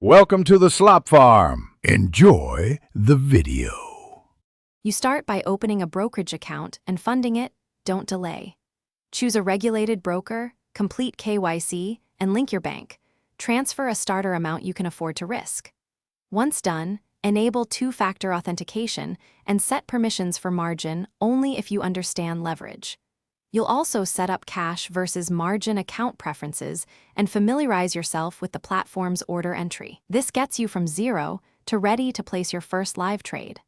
Welcome to the Slop Farm. Enjoy the video. You start by opening a brokerage account and funding it. Don't delay. Choose a regulated broker, complete KYC, and link your bank. Transfer a starter amount you can afford to risk. Once done, enable two-factor authentication and set permissions for margin only if you understand leverage. You'll also set up cash versus margin account preferences and familiarize yourself with the platform's order entry. This gets you from zero to ready to place your first live trade.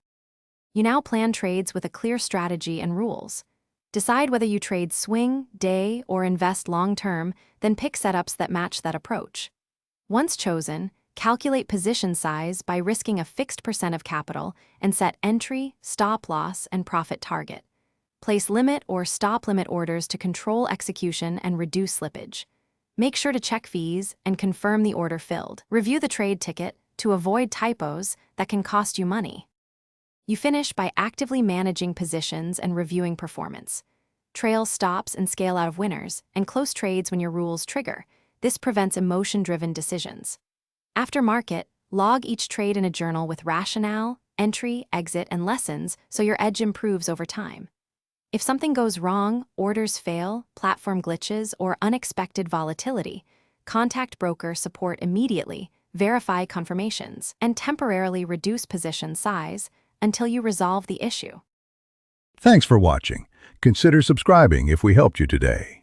You now plan trades with a clear strategy and rules. Decide whether you trade swing, day, or invest long-term, then pick setups that match that approach. Once chosen, calculate position size by risking a fixed percent of capital and set entry, stop loss, and profit target. Place limit or stop limit orders to control execution and reduce slippage. Make sure to check fees and confirm the order filled. Review the trade ticket to avoid typos that can cost you money. You finish by actively managing positions and reviewing performance. Trail stops and scale out of winners, and close trades when your rules trigger. This prevents emotion-driven decisions. After market, log each trade in a journal with rationale, entry, exit, and lessons so your edge improves over time. If something goes wrong, orders fail, platform glitches, or unexpected volatility, contact broker support immediately, verify confirmations, and temporarily reduce position size until you resolve the issue. Thanks for watching. Consider subscribing if we helped you today.